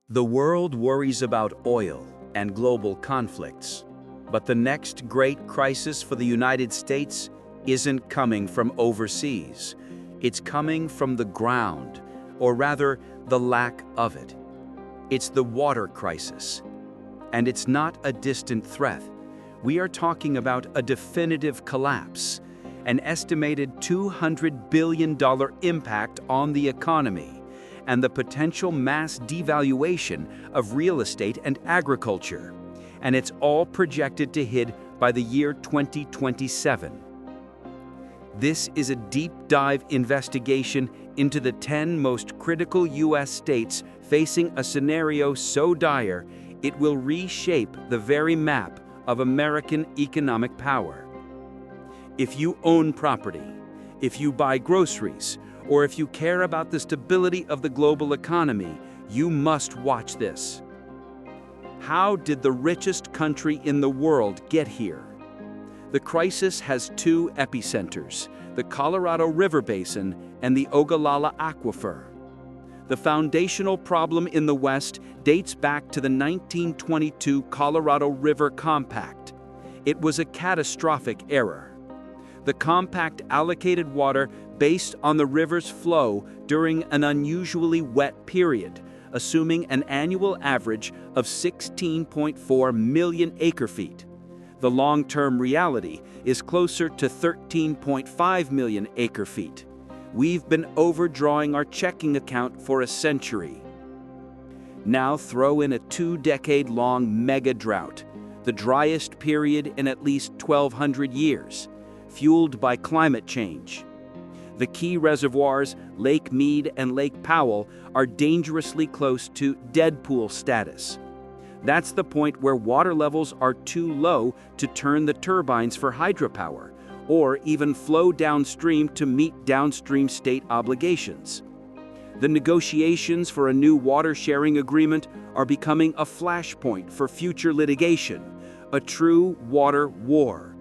The world worries about oil and global conflicts, but the next great crisis for the United States isn't coming from overseas. It's coming from the ground, or rather, the lack of it. It's the water crisis. And it's not a distant threat. We are talking about a definitive collapse, an estimated $200 billion impact on the economy, and the potential mass devaluation of real estate and agriculture. And it's all projected to hit by the year 2027. This is a deep dive investigation into the 10 most critical U.S. states facing a scenario so dire it will reshape the very map of American economic power. If you own property, if you buy groceries, or if you care about the stability of the global economy, you must watch this. How did the richest country in the world get here? The crisis has two epicenters, the Colorado River Basin and the Ogallala Aquifer. The foundational problem in the West dates back to the 1922 Colorado River Compact. It was a catastrophic error. The compact allocated water based on the river's flow during an unusually wet period, assuming an annual average of 16.4 million acre-feet. The long-term reality is closer to 13.5 million acre-feet. We've been overdrawing our checking account for a century. Now throw in a 2-decade-long mega-drought, the driest period in at least 1,200 years, fueled by climate change. The key reservoirs, Lake Mead and Lake Powell, are dangerously close to dead pool status. That's the point where water levels are too low to turn the turbines for hydropower, or even flow downstream to meet downstream state obligations. The negotiations for a new water-sharing agreement are becoming a flashpoint for future litigation, a true water war,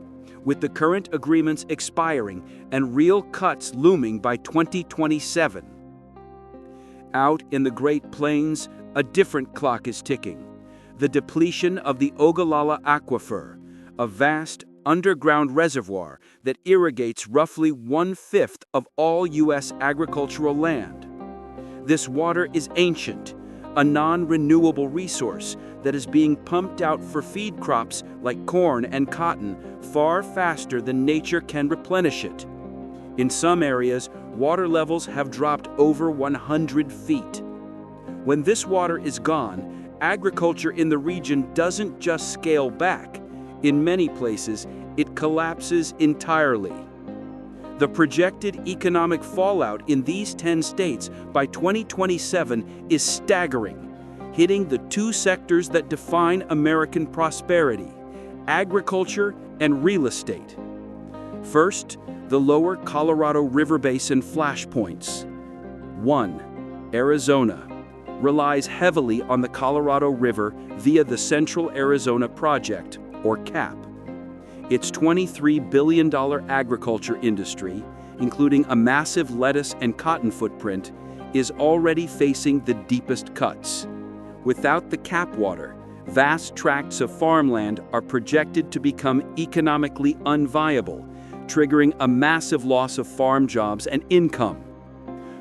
with the current agreements expiring and real cuts looming by 2027. Out in the Great Plains, a different clock is ticking. The depletion of the Ogallala Aquifer, a vast underground reservoir that irrigates roughly 1/5 of all U.S. agricultural land. This water is ancient, a non-renewable resource that is being pumped out for feed crops like corn and cotton far faster than nature can replenish it. In some areas, water levels have dropped over 100 feet. When this water is gone, agriculture in the region doesn't just scale back. In many places, it collapses entirely. The projected economic fallout in these 10 states by 2027 is staggering, hitting the two sectors that define American prosperity: agriculture and real estate. First, the lower Colorado River Basin flashpoints. 1. Arizona relies heavily on the Colorado River via the Central Arizona Project, or CAP. Its $23 billion agriculture industry, including a massive lettuce and cotton footprint, is already facing the deepest cuts. Without the CAP water, vast tracts of farmland are projected to become economically unviable, triggering a massive loss of farm jobs and income.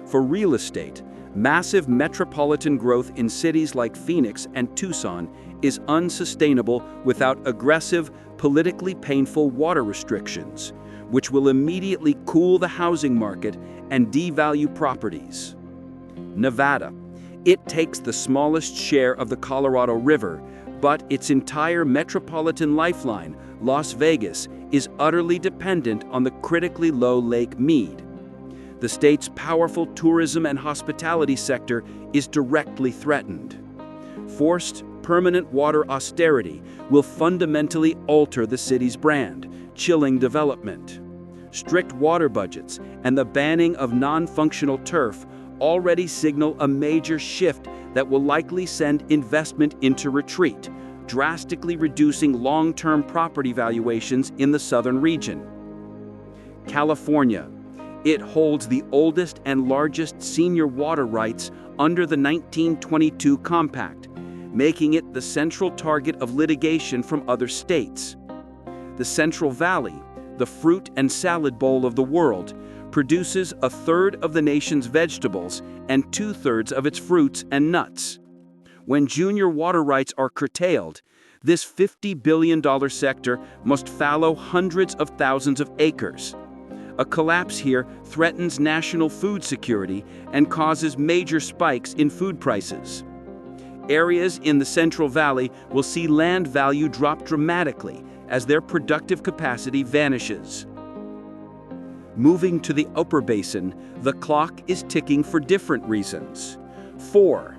For real estate, massive metropolitan growth in cities like Phoenix and Tucson is unsustainable without aggressive, politically painful water restrictions, which will immediately cool the housing market and devalue properties. Nevada. It takes the smallest share of the Colorado River, but its entire metropolitan lifeline, Las Vegas, is utterly dependent on the critically low Lake Mead. The state's powerful tourism and hospitality sector is directly threatened. Forced, permanent water austerity will fundamentally alter the city's brand, chilling development. Strict water budgets and the banning of non-functional turf already signal a major shift that will likely send investment into retreat, drastically reducing long-term property valuations in the southern region. California. It holds the oldest and largest senior water rights under the 1922 Compact, making it the central target of litigation from other states. The Central Valley, the fruit and salad bowl of the world, produces a third of the nation's vegetables and two-thirds of its fruits and nuts. When junior water rights are curtailed, this $50 billion sector must fallow hundreds of thousands of acres. A collapse here threatens national food security and causes major spikes in food prices. Areas in the Central Valley will see land value drop dramatically as their productive capacity vanishes. Moving to the Upper Basin, the clock is ticking for different reasons. 4.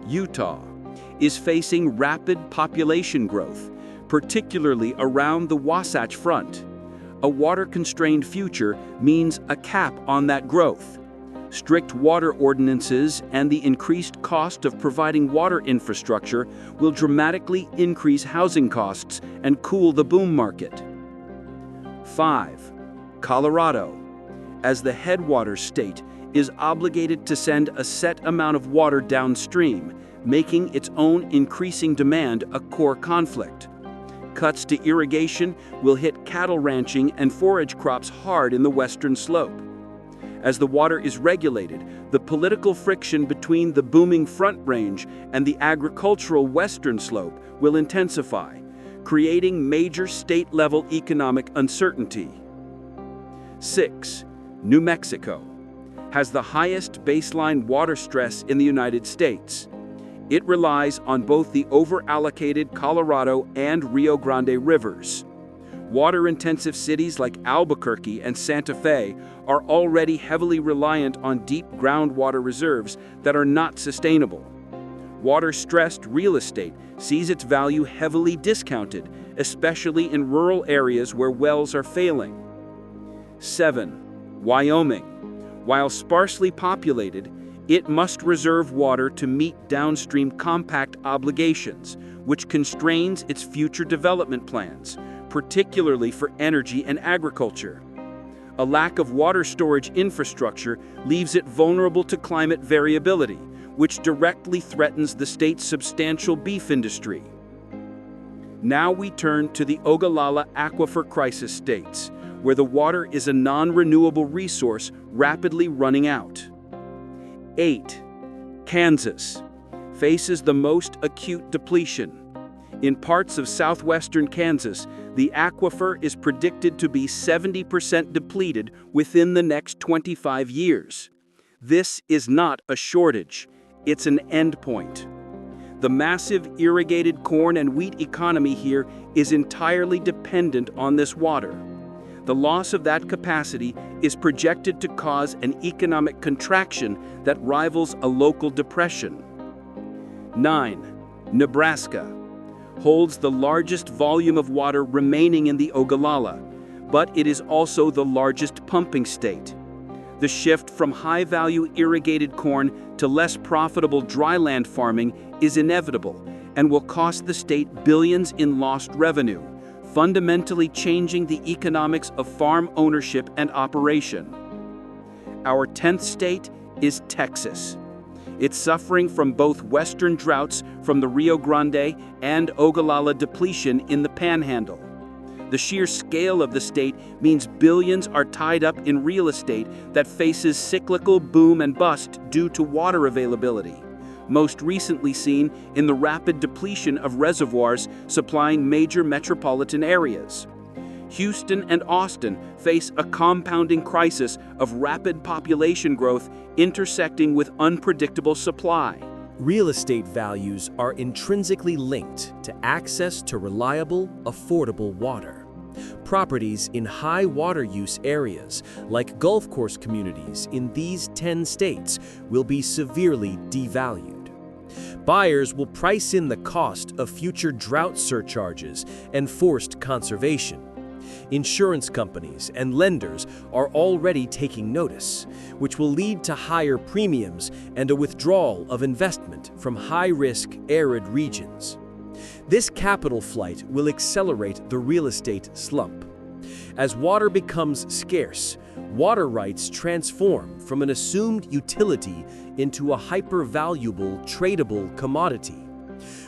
Utah is facing rapid population growth, particularly around the Wasatch Front. A water-constrained future means a cap on that growth. Strict water ordinances and the increased cost of providing water infrastructure will dramatically increase housing costs and cool the boom market. 5. Colorado, as the headwaters state, is obligated to send a set amount of water downstream, making its own increasing demand a core conflict. Cuts to irrigation will hit cattle ranching and forage crops hard in the western slope. As the water is regulated, the political friction between the booming Front Range and the agricultural western slope will intensify, creating major state-level economic uncertainty. 6. New Mexico has the highest baseline water stress in the United States. It relies on both the over-allocated Colorado and Rio Grande rivers. Water-intensive cities like Albuquerque and Santa Fe are already heavily reliant on deep groundwater reserves that are not sustainable. Water-stressed real estate sees its value heavily discounted, especially in rural areas where wells are failing. 7. Wyoming. While sparsely populated, it must reserve water to meet downstream compact obligations, which constrains its future development plans, particularly for energy and agriculture. A lack of water storage infrastructure leaves it vulnerable to climate variability, which directly threatens the state's substantial beef industry. Now we turn to the Ogallala Aquifer Crisis states, where the water is a non-renewable resource rapidly running out. 8. Kansas faces the most acute depletion. In parts of southwestern Kansas, the aquifer is predicted to be 70% depleted within the next 25 years. This is not a shortage, it's an endpoint. The massive irrigated corn and wheat economy here is entirely dependent on this water. The loss of that capacity is projected to cause an economic contraction that rivals a local depression. 9. Nebraska holds the largest volume of water remaining in the Ogallala, but it is also the largest pumping state. The shift from high-value irrigated corn to less profitable dryland farming is inevitable and will cost the state billions in lost revenue, fundamentally changing the economics of farm ownership and operation. Our 10th state is Texas. It's suffering from both western droughts from the Rio Grande and Ogallala depletion in the Panhandle. The sheer scale of the state means billions are tied up in real estate that faces cyclical boom and bust due to water availability, most recently seen in the rapid depletion of reservoirs supplying major metropolitan areas. Houston and Austin face a compounding crisis of rapid population growth intersecting with unpredictable supply. Real estate values are intrinsically linked to access to reliable, affordable water. Properties in high water use areas, like golf course communities in these 10 states, will be severely devalued. Buyers will price in the cost of future drought surcharges and forced conservation. Insurance companies and lenders are already taking notice, which will lead to higher premiums and a withdrawal of investment from high-risk, arid regions. This capital flight will accelerate the real estate slump. As water becomes scarce, water rights transform from an assumed utility into a hyper-valuable, tradable commodity.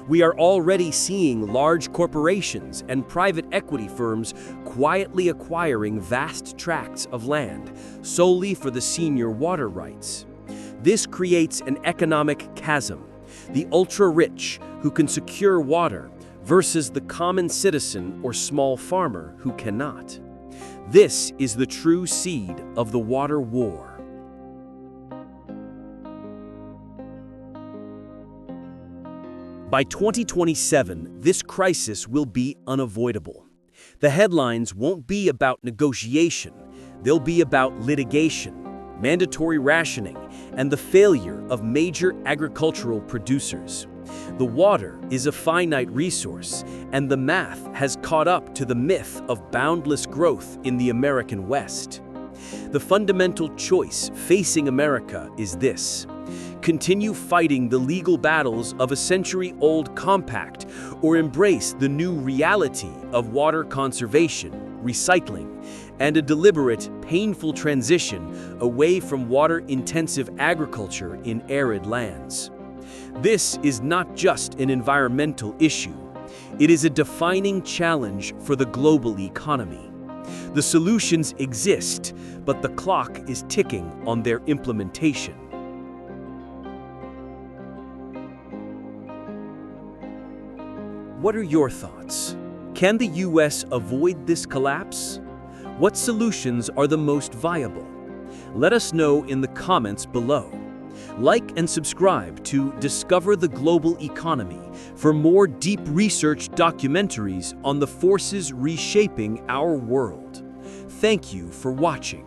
We are already seeing large corporations and private equity firms quietly acquiring vast tracts of land solely for the senior water rights. This creates an economic chasm: the ultra-rich, who can secure water, versus the common citizen or small farmer who cannot. This is the true seed of the water war. By 2027, this crisis will be unavoidable. The headlines won't be about negotiation. They'll be about litigation, mandatory rationing, and the failure of major agricultural producers. The water is a finite resource, and the math has caught up to the myth of boundless growth in the American West. The fundamental choice facing America is this: continue fighting the legal battles of a century-old compact, or embrace the new reality of water conservation, recycling, and a deliberate, painful transition away from water-intensive agriculture in arid lands. This is not just an environmental issue. It is a defining challenge for the global economy. The solutions exist, but the clock is ticking on their implementation. What are your thoughts? Can the U.S. avoid this collapse? What solutions are the most viable? Let us know in the comments below. Like and subscribe to Discover the Global Economy for more deep research documentaries on the forces reshaping our world. Thank you for watching.